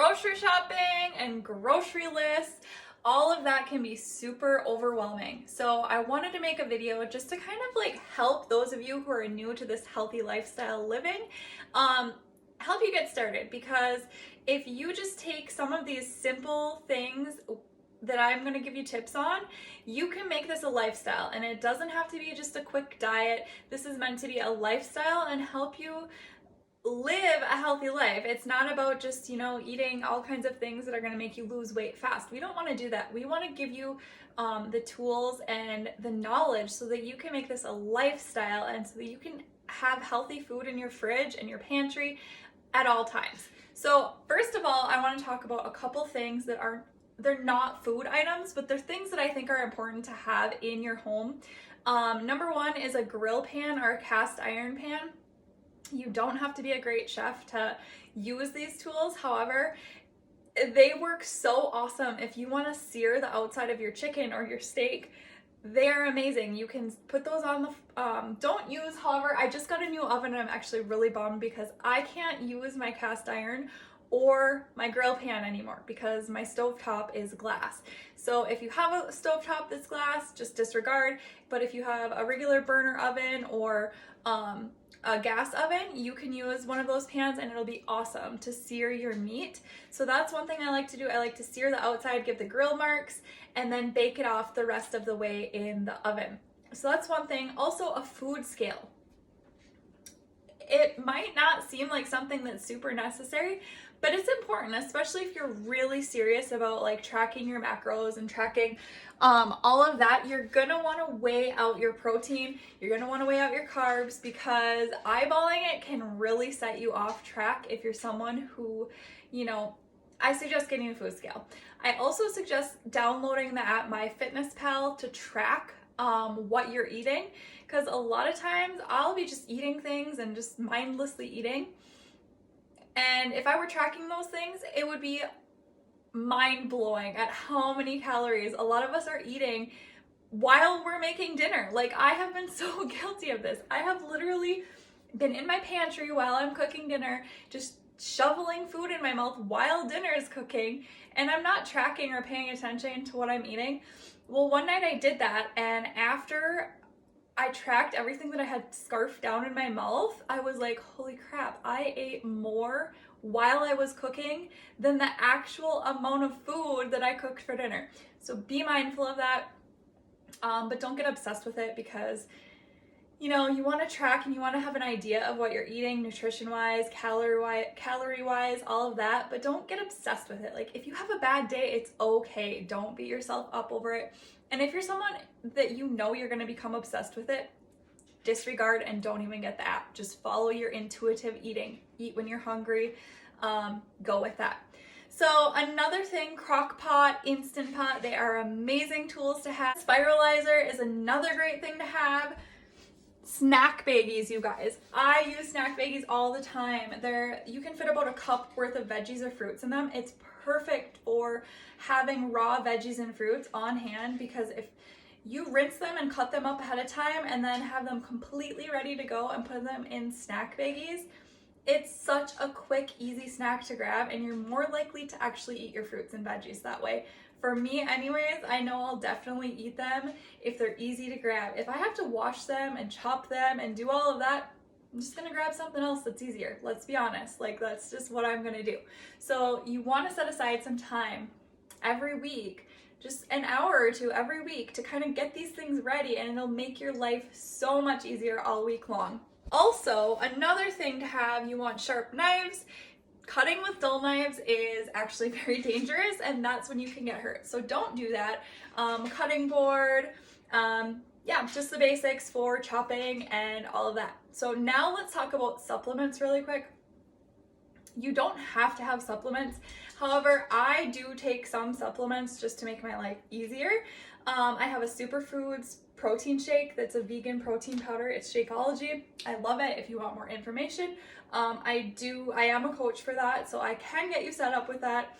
grocery shopping and grocery lists, all of that can be super overwhelming. So I wanted to make a video just to kind of like help those of you who are new to this healthy lifestyle living, help you get started. Because if you just take some of these simple things that I'm going to give you tips on, you can make this a lifestyle, and it doesn't have to be just a quick diet. This is meant to be a lifestyle and help you live a healthy life. It's not about just, eating all kinds of things that are going to make you lose weight fast. We don't want to do that. We want to give you the tools and the knowledge so that you can make this a lifestyle and so that you can have healthy food in your fridge and your pantry at all times. So first of all, I want to talk about a couple things that they're not food items, but they're things that I think are important to have in your home. Number one is a grill pan or a cast iron pan. You don't have to be a great chef to use these tools. However, they work so awesome if you want to sear the outside of your chicken or your steak. They're amazing. You can put those on the, however, I just got a new oven and I'm actually really bummed because I can't use my cast iron or my grill pan anymore because my stovetop is glass. So if you have a stovetop that's glass, just disregard. But if you have a regular burner oven or a gas oven, you can use one of those pans and it'll be awesome to sear your meat. So that's one thing I like to do. I like to sear the outside, give the grill marks, and then bake it off the rest of the way in the oven. So that's one thing. Also, a food scale. It might not seem like something that's super necessary, but it's important, especially if you're really serious about like tracking your macros and tracking all of that. You're gonna want to weigh out your protein. You're gonna want to weigh out your carbs because eyeballing it can really set you off track if you're someone who, I suggest getting a food scale. I also suggest downloading the app MyFitnessPal to track what you're eating, because a lot of times I'll be just eating things and just mindlessly eating. And if I were tracking those things, it would be mind-blowing at how many calories a lot of us are eating while we're making dinner. Like, I have been so guilty of this. I have literally been in my pantry while I'm cooking dinner, just shoveling food in my mouth while dinner is cooking, and I'm not tracking or paying attention to what I'm eating. Well, one night I did that, and after I tracked everything that I had scarfed down in my mouth, I was like, holy crap, I ate more while I was cooking than the actual amount of food that I cooked for dinner. So be mindful of that, but don't get obsessed with it because, you want to track and you want to have an idea of what you're eating nutrition-wise, calorie-wise, all of that, but don't get obsessed with it. Like, if you have a bad day, it's okay. Don't beat yourself up over it. And if you're someone that you're going to become obsessed with it, disregard and don't even get the app. Just follow your intuitive eating. Eat when you're hungry. Go with that. So another thing, crock pot, Instant Pot, they are amazing tools to have. Spiralizer is another great thing to have. Snack baggies, you guys. I use snack baggies all the time. You can fit about a cup worth of veggies or fruits in them. It's perfect for having raw veggies and fruits on hand, because if you rinse them and cut them up ahead of time and then have them completely ready to go and put them in snack baggies, it's such a quick, easy snack to grab, and you're more likely to actually eat your fruits and veggies that way. For me anyways, I know I'll definitely eat them if they're easy to grab. If I have to wash them and chop them and do all of that, I'm just gonna grab something else that's easier. Let's be honest, like that's just what I'm gonna do. So you wanna set aside some time every week, just an hour or two every week, to kind of get these things ready, and it'll make your life so much easier all week long. Also, another thing to have, you want sharp knives. Cutting with dull knives is actually very dangerous, and that's when you can get hurt. So don't do that. Cutting board, just the basics for chopping and all of that. So now let's talk about supplements really quick. You don't have to have supplements. However, I do take some supplements just to make my life easier. I have a Superfoods protein shake that's a vegan protein powder. It's Shakeology. I love it. If you want more information, I am a coach for that, so I can get you set up with that.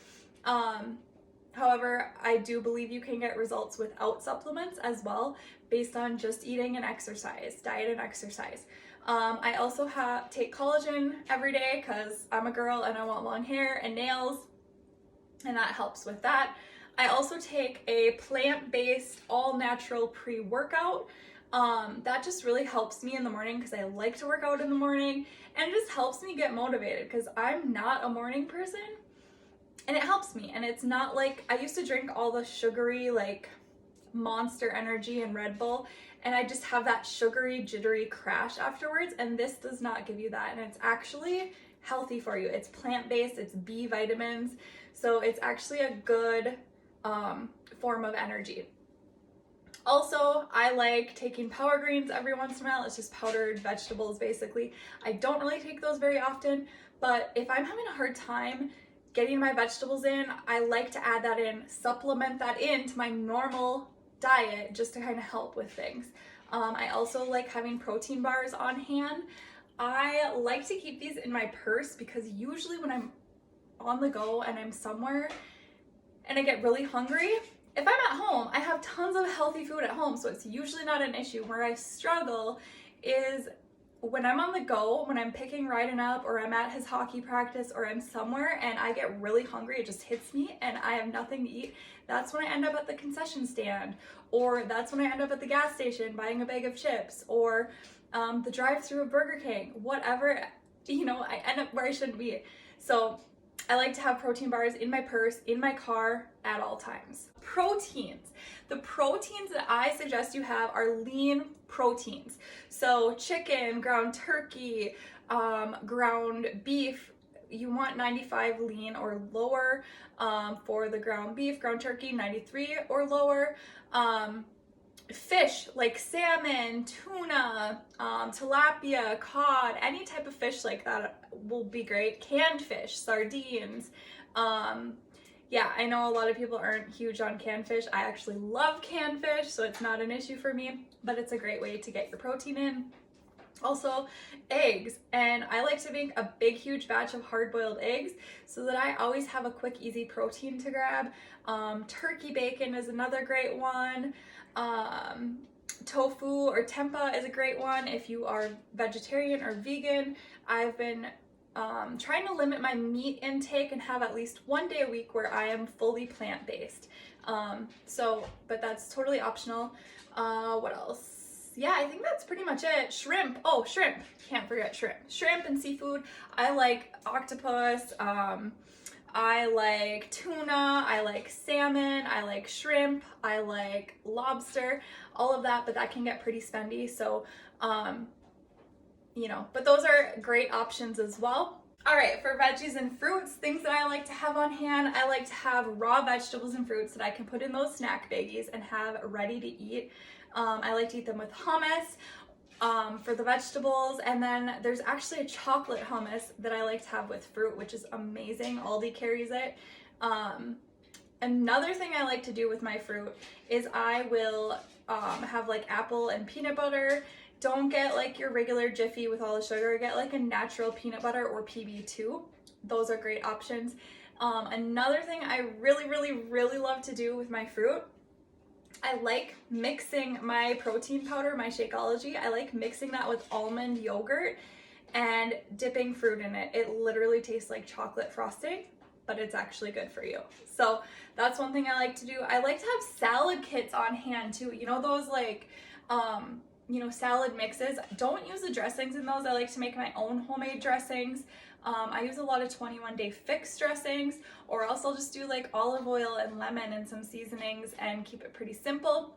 However, I do believe you can get results without supplements as well, based on just eating and exercise, diet and exercise. I also take collagen every day because I'm a girl and I want long hair and nails. and that helps with that. I also take a plant-based, all-natural pre-workout. That just really helps me in the morning because I like to work out in the morning, and it just helps me get motivated because I'm not a morning person, and it helps me. And it's not like I used to drink all the sugary like Monster Energy and Red Bull, and I just have that sugary jittery crash afterwards, and this does not give you that, and it's actually healthy for you. It's plant-based, it's B vitamins, so it's actually a good form of energy. Also, I like taking Power Greens every once in a while. It's just powdered vegetables basically. I don't really take those very often, but if I'm having a hard time getting my vegetables in, I like to add that in, supplement that into my normal diet just to kind of help with things. I also like having protein bars on hand. I like to keep these in my purse because usually when I'm on the go and I'm somewhere and I get really hungry, if I'm at home, I have tons of healthy food at home, so it's usually not an issue. Where I struggle is when I'm on the go, when I'm picking Ryden up, or I'm at his hockey practice, or I'm somewhere and I get really hungry, it just hits me and I have nothing to eat. That's when I end up at the concession stand, or that's when I end up at the gas station buying a bag of chips, or the drive-thru of Burger King, whatever, I end up where I shouldn't be. So I like to have protein bars in my purse, in my car at all times. Proteins. The proteins that I suggest you have are lean proteins. So chicken, ground turkey, ground beef, you want 95 lean or lower. For the ground beef, ground turkey, 93 or lower. Fish like salmon, tuna, tilapia, cod, any type of fish like that will be great. Canned fish, sardines. Yeah, I know a lot of people aren't huge on canned fish. I actually love canned fish, so it's not an issue for me, but it's a great way to get your protein in. Also, eggs, and I like to make a big huge batch of hard-boiled eggs so that I always have a quick easy protein to grab. Turkey bacon is another great one. Tofu or tempeh is a great one if you are vegetarian or vegan. I've been trying to limit my meat intake and have at least one day a week where I am fully plant-based. But that's totally optional. What else? Yeah, I think that's pretty much it. Shrimp. Oh, shrimp. Can't forget shrimp. Shrimp and seafood. I like octopus. I like tuna. I like salmon. I like shrimp. I like lobster. All of that, but that can get pretty spendy. So, but those are great options as well. All right, for veggies and fruits, things that I like to have on hand, I like to have raw vegetables and fruits that I can put in those snack baggies and have ready to eat. I like to eat them with hummus for the vegetables, and then there's actually a chocolate hummus that I like to have with fruit, which is amazing. Aldi carries it. Another thing I like to do with my fruit is I will have like apple and peanut butter. Don't get like your regular Jiffy with all the sugar. Get like a natural peanut butter or PB2. Those are great options. Another thing I really, really, really love to do with my fruit, I like mixing my protein powder, my Shakeology. I like mixing that with almond yogurt and dipping fruit in it. It literally tastes like chocolate frosting, but it's actually good for you. So that's one thing I like to do. I like to have salad kits on hand too. You know, those like, salad mixes. Don't use the dressings in those. I like to make my own homemade dressings. I use a lot of 21-day fix dressings, or else I'll just do like olive oil and lemon and some seasonings and keep it pretty simple.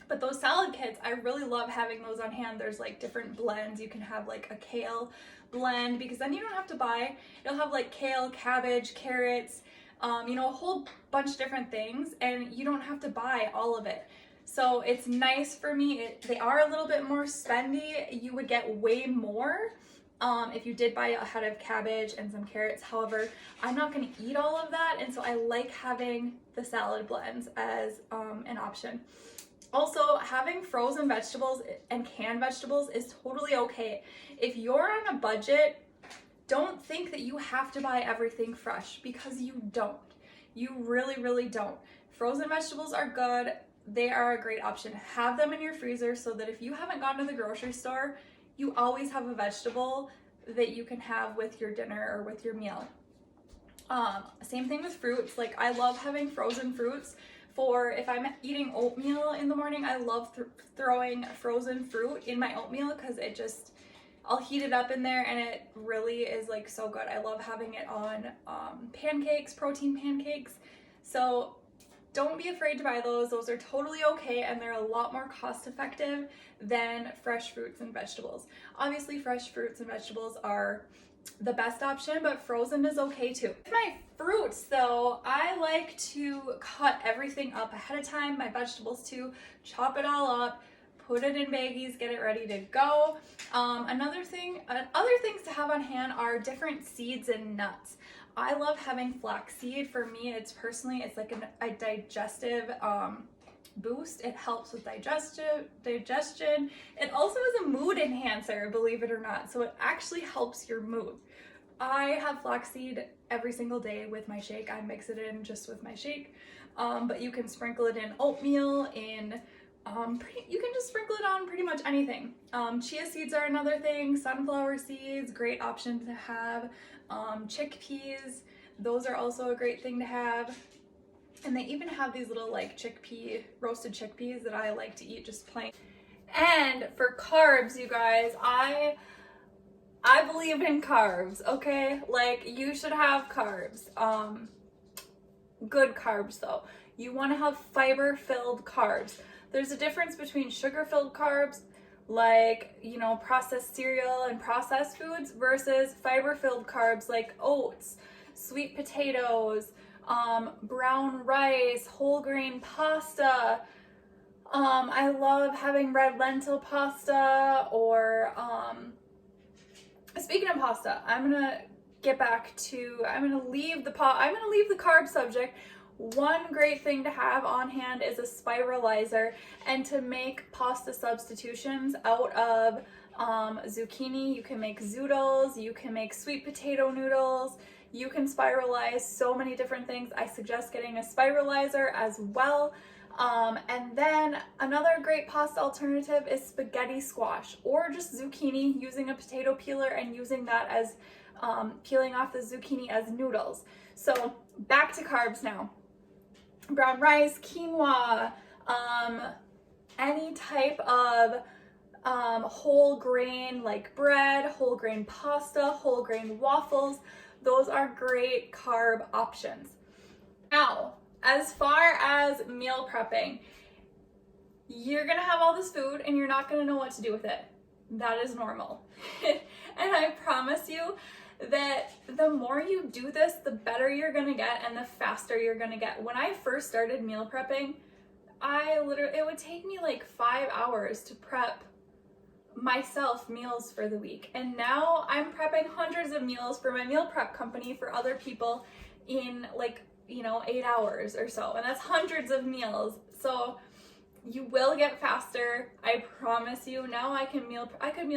But those salad kits, I really love having those on hand. There's like different blends. You can have like a kale blend, because then you don't have to buy. You'll have like kale, cabbage, carrots, a whole bunch of different things, and you don't have to buy all of it. So it's nice for me. They are a little bit more spendy. You would get way more if you did buy a head of cabbage and some carrots. However, I'm not going to eat all of that, and so I like having the salad blends as an option. Also, having frozen vegetables and canned vegetables is totally okay. If you're on a budget, don't think that you have to buy everything fresh, because you don't. You really, really don't. Frozen vegetables are good. They are a great option. Have them in your freezer so that if you haven't gone to the grocery store, you always have a vegetable that you can have with your dinner or with your meal. Same thing with fruits. Like I love having frozen fruits for if I'm eating oatmeal in the morning. I love throwing frozen fruit in my oatmeal because it just, I'll heat it up in there and it really is like so good. I love having it on pancakes, protein pancakes. So don't be afraid to buy those. Those are totally okay and they're a lot more cost effective than fresh fruits and vegetables. Obviously, fresh fruits and vegetables are the best option, but frozen is okay too. With my fruits though, I like to cut everything up ahead of time, my vegetables too, chop it all up, put it in baggies, get it ready to go. Other things to have on hand are different seeds and nuts. I love having flaxseed. For me, it's like a digestive boost. It helps with digestion. It also is a mood enhancer, believe it or not. So it actually helps your mood. I have flaxseed every single day with my shake. I mix it in just with my shake. But you can sprinkle it in oatmeal, you can just sprinkle it on pretty much anything. Chia seeds are another thing. Sunflower seeds, great option to have. Chickpeas, those are also a great thing to have. And they even have these little like roasted chickpeas that I like to eat just plain. And for carbs, you guys, I believe in carbs, okay? Like you should have carbs. Good carbs though. You want to have fiber-filled carbs. There's a difference between sugar-filled carbs, like, you know, processed cereal and processed foods, versus fiber-filled carbs like oats, sweet potatoes, brown rice, whole grain pasta. I love having red lentil pasta, or speaking of pasta, I'm gonna leave the carb subject. One great thing to have on hand is a spiralizer, and to make pasta substitutions out of zucchini, you can make zoodles, you can make sweet potato noodles, you can spiralize so many different things. I suggest getting a spiralizer as well. And then another great pasta alternative is spaghetti squash, or just zucchini, using a potato peeler and using that as peeling off the zucchini as noodles. So back to carbs now. Brown rice, quinoa, any type of whole grain like bread, whole grain pasta, whole grain waffles, those are great carb options. Now, as far as meal prepping, you're gonna have all this food and you're not gonna know what to do with it. That is normal. And I promise you that the more you do this, the better you're gonna get and the faster you're gonna get. When I first started meal prepping, it would take me like 5 hours to prep myself meals for the week. And now I'm prepping hundreds of meals for my meal prep company for other people in 8 hours or so. And that's hundreds of meals. So you will get faster. I promise you. Now I could meal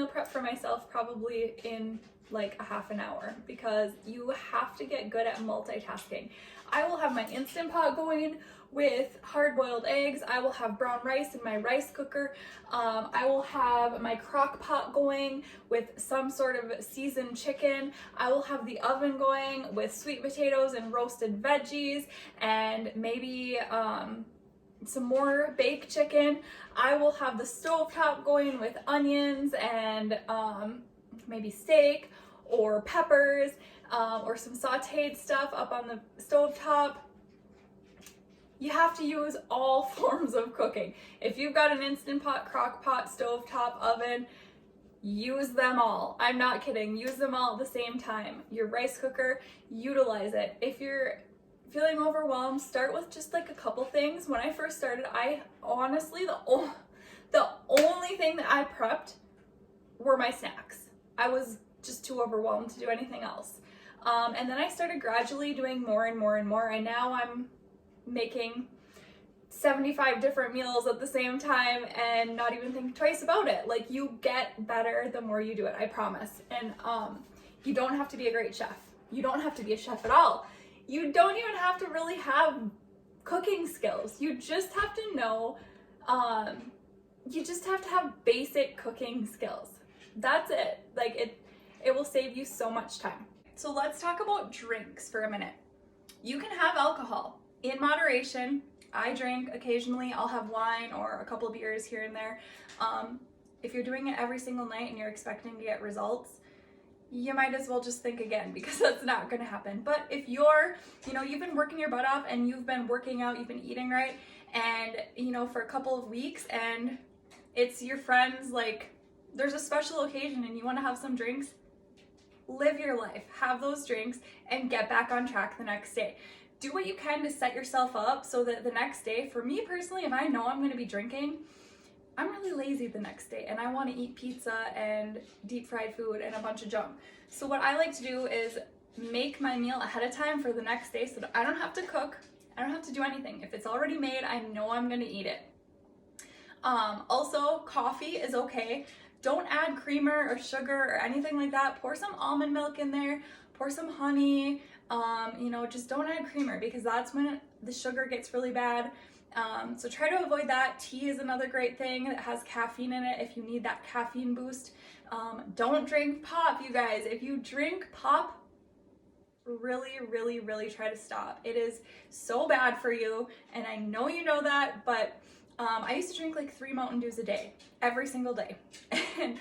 prep for myself probably in like a half an hour, because you have to get good at multitasking. I will have my Instant Pot going with hard-boiled eggs. I will have brown rice in my rice cooker. I will have my crock pot going with some sort of seasoned chicken. I will have the oven going with sweet potatoes and roasted veggies, and maybe some more baked chicken. I will have the stovetop going with onions and maybe steak or peppers, or some sauteed stuff up on the stovetop. You have to use all forms of cooking. If you've got an Instant Pot, crock pot, stovetop, oven, use them all. I'm not kidding. Use them all at the same time. Your rice cooker, utilize it. If you're feeling overwhelmed, start with just like a couple things. When I first started, I honestly, the only thing that I prepped were my snacks. I was just too overwhelmed to do anything else. And then I started gradually doing more and more and more, and now I'm making 75 different meals at the same time and not even think twice about it. Like, you get better the more you do it, I promise. And you don't have to be a great chef. You don't have to be a chef at all. You don't even have to really have cooking skills. You just have to know, you just have to have basic cooking skills. That's it. Like, it will save you so much time. So let's talk about drinks for a minute. You can have alcohol in moderation. I drink occasionally. I'll have wine or a couple of beers here and there. If you're doing it every single night and you're expecting to get results, you might as well just think again, because that's not going to happen. But if you're, you've been working your butt off and you've been working out, you've been eating right, and, for a couple of weeks, and it's your friends, like, there's a special occasion and you want to have some drinks, live your life, have those drinks, and get back on track the next day. Do what you can to set yourself up so that the next day, for me personally, if I know I'm going to be drinking, I'm really lazy the next day and I want to eat pizza and deep fried food and a bunch of junk. So what I like to do is make my meal ahead of time for the next day so that I don't have to cook. I don't have to do anything. If it's already made, I know I'm going to eat it. Also, coffee is okay. Don't add creamer or sugar or anything like that. Pour some almond milk in there. Pour some honey. Just don't add creamer, because that's when the sugar gets really bad. So try to avoid that. Tea is another great thing that has caffeine in it if you need that caffeine boost. Don't drink pop, you guys. If you drink pop, really, really, really try to stop. It is so bad for you, and I know you know that, but I used to drink like 3 Mountain Dews a day, every single day. And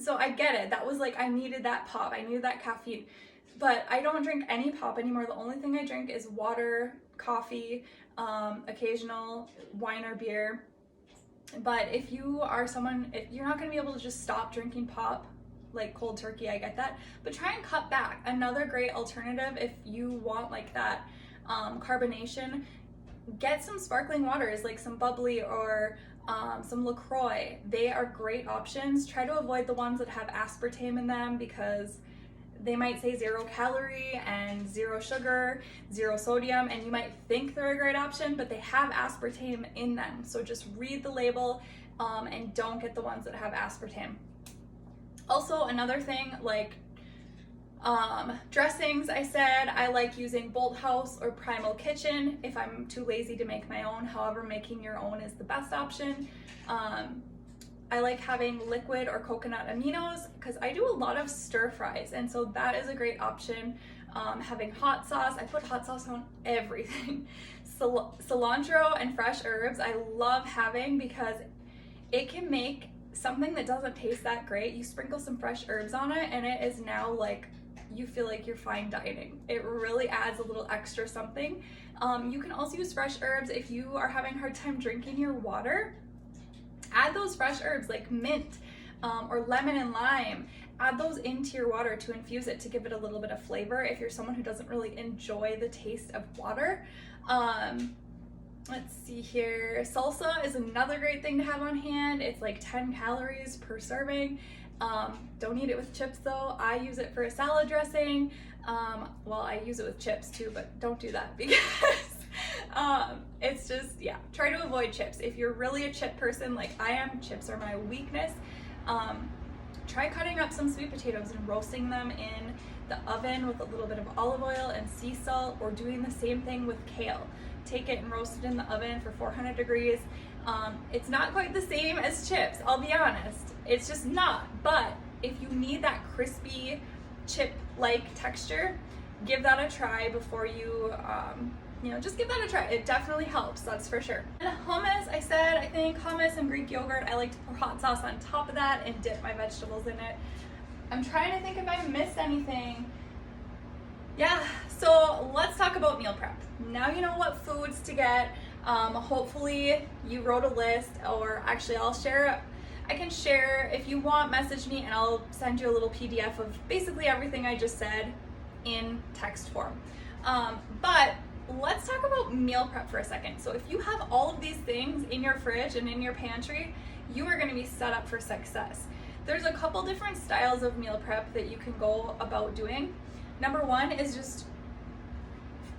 so I get it. That was like, I needed that pop. I needed that caffeine. But I don't drink any pop anymore. The only thing I drink is water, coffee, occasional wine or beer. But if you are someone, if you're not going to be able to just stop drinking pop, like cold turkey, I get that, but try and cut back. Another great alternative, if you want like that carbonation, get some sparkling waters, like some bubbly or some LaCroix. They are great options. Try to avoid the ones that have aspartame in them, because they might say 0 calorie and 0 sugar, 0 sodium, and you might think they're a great option, but they have aspartame in them. So just read the label and don't get the ones that have aspartame. Also, another thing, like dressings, I said I like using Bolthouse or Primal Kitchen if I'm too lazy to make my own. However, making your own is the best option. I like having liquid or coconut aminos because I do a lot of stir fries, and so that is a great option. Having hot sauce, I put hot sauce on everything. Cilantro and fresh herbs I love having because it can make something that doesn't taste that great. You sprinkle some fresh herbs on it and it is now like, you feel like you're fine dining. It really adds a little extra something. You can also use fresh herbs if you are having a hard time drinking your water. Add those fresh herbs like mint or lemon and lime. Add those into your water to infuse it, to give it a little bit of flavor if you're someone who doesn't really enjoy the taste of water. Let's see here. Salsa is another great thing to have on hand. It's like 10 calories per serving. Don't eat it with chips though. I use it for a salad dressing. Well, I use it with chips too, but don't do that because it's just, yeah, try to avoid chips. If you're really a chip person like I am, chips are my weakness. Try cutting up some sweet potatoes and roasting them in the oven with a little bit of olive oil and sea salt, or doing the same thing with kale. Take it and roast it in the oven for 400 degrees. It's not quite the same as chips, I'll be honest. It's just not. But if you need that crispy chip-like texture, give that a try before you, just give that a try. It definitely helps, that's for sure. And hummus, I think hummus and Greek yogurt, I like to pour hot sauce on top of that and dip my vegetables in it. I'm trying to think if I missed anything. Yeah, so let's talk about meal prep. Now you know what foods to get. Hopefully you wrote a list, or actually I can share, if you want, message me and I'll send you a little PDF of basically everything I just said in text form. But let's talk about meal prep for a second. So if you have all of these things in your fridge and in your pantry, you are going to be set up for success. There's a couple different styles of meal prep that you can go about doing. Number one is just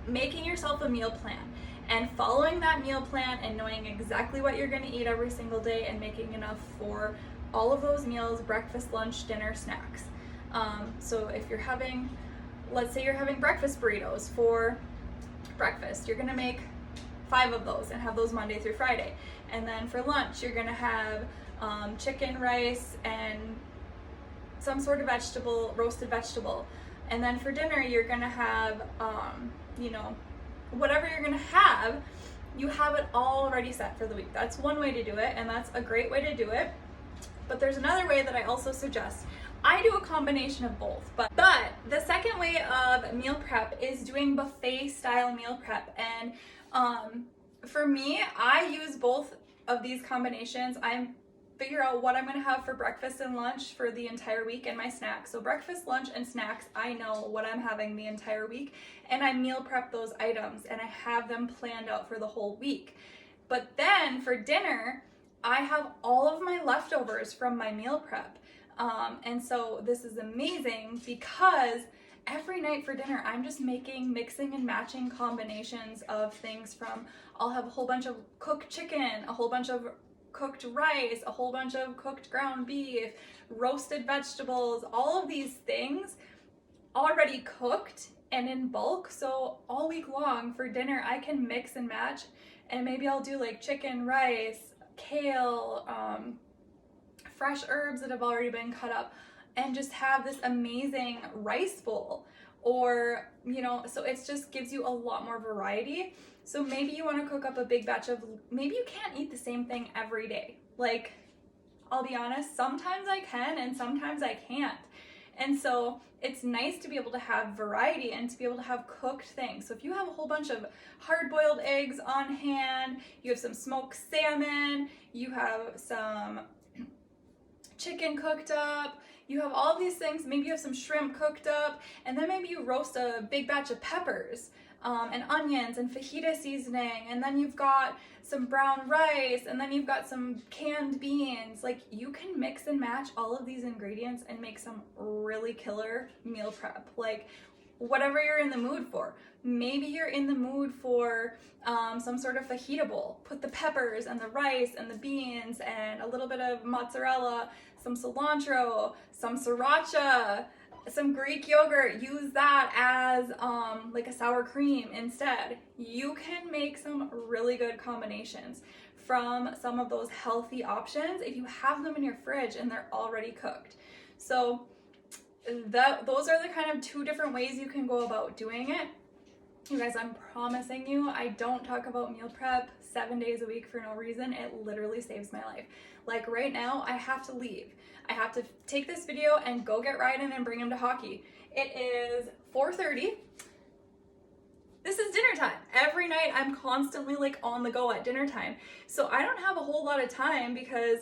making yourself a meal plan and following that meal plan and knowing exactly what you're going to eat every single day and making enough for all of those meals: breakfast, lunch, dinner, snacks. So if you're having, let's say you're having breakfast burritos for breakfast, you're going to make 5 of those and have those Monday through Friday. And then for lunch, you're going to have chicken, rice, and some sort of vegetable, roasted vegetable. And then for dinner, you're gonna have, you know, whatever you're gonna have, you have it all already set for the week. That's one way to do it, and that's a great way to do it. But there's another way that I also suggest. I do a combination of both, but the second way of meal prep is doing buffet style meal prep. And for me, I use both of these combinations. I figure out what I'm gonna have for breakfast and lunch for the entire week and my snacks. So breakfast, lunch, and snacks, I know what I'm having the entire week, and I meal prep those items and I have them planned out for the whole week. But then for dinner, I have all of my leftovers from my meal prep. And so this is amazing because every night for dinner, I'm just mixing and matching combinations of things from, I'll have a whole bunch of cooked chicken, a whole bunch of cooked rice, a whole bunch of cooked ground beef, roasted vegetables, all of these things already cooked and in bulk. So all week long for dinner, I can mix and match, and maybe I'll do like chicken, rice, kale, fresh herbs that have already been cut up, and just have this amazing rice bowl. Or, you know, so it just gives you a lot more variety. So maybe you want to cook up a big batch of, maybe you can't eat the same thing every day. Like, I'll be honest, sometimes I can and sometimes I can't. And so it's nice to be able to have variety and to be able to have cooked things. So if you have a whole bunch of hard-boiled eggs on hand, you have some smoked salmon, you have some chicken cooked up, you have all these things, maybe you have some shrimp cooked up, and then maybe you roast a big batch of peppers and onions and fajita seasoning, and then you've got some brown rice, and then you've got some canned beans. Like, you can mix and match all of these ingredients and make some really killer meal prep. Like, whatever you're in the mood for. Maybe you're in the mood for some sort of fajita bowl. Put the peppers and the rice and the beans and a little bit of mozzarella, some cilantro, some sriracha, some Greek yogurt. Use that as like a sour cream instead. You can make some really good combinations from some of those healthy options if you have them in your fridge and they're already cooked. So those are the kind of two different ways you can go about doing it. You guys, I'm promising you, I don't talk about meal prep 7 days a week for no reason. It literally saves my life. Like right now, I have to leave. I have to take this video and go get Ryden and bring him to hockey. It is 4:30. This is dinner time. Every night I'm constantly like on the go at dinner time. So I don't have a whole lot of time because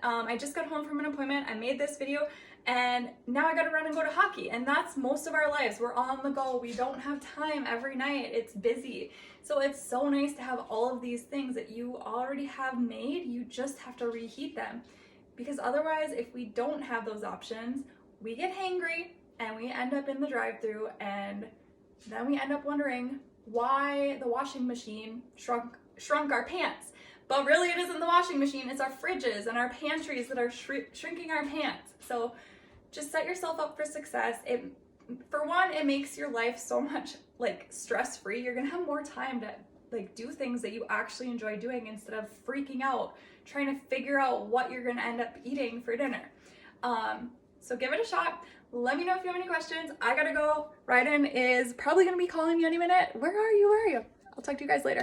I just got home from an appointment. I made this video and now I gotta run and go to hockey. And that's most of our lives. We're on the go. We don't have time every night. It's busy. So it's so nice to have all of these things that you already have made. You just have to reheat them. Because otherwise, if we don't have those options, we get hangry and we end up in the drive-thru, and then we end up wondering why the washing machine shrunk our pants. But really it isn't the washing machine, it's our fridges and our pantries that are shrinking our pants. So just set yourself up for success. For one, it makes your life so much like stress-free. You're gonna have more time to like do things that you actually enjoy doing instead of freaking out trying to figure out what you're gonna end up eating for dinner. So give it a shot. Let me know if you have any questions. I gotta go. Ryden is probably gonna be calling me any minute. Where are you? I'll talk to you guys later.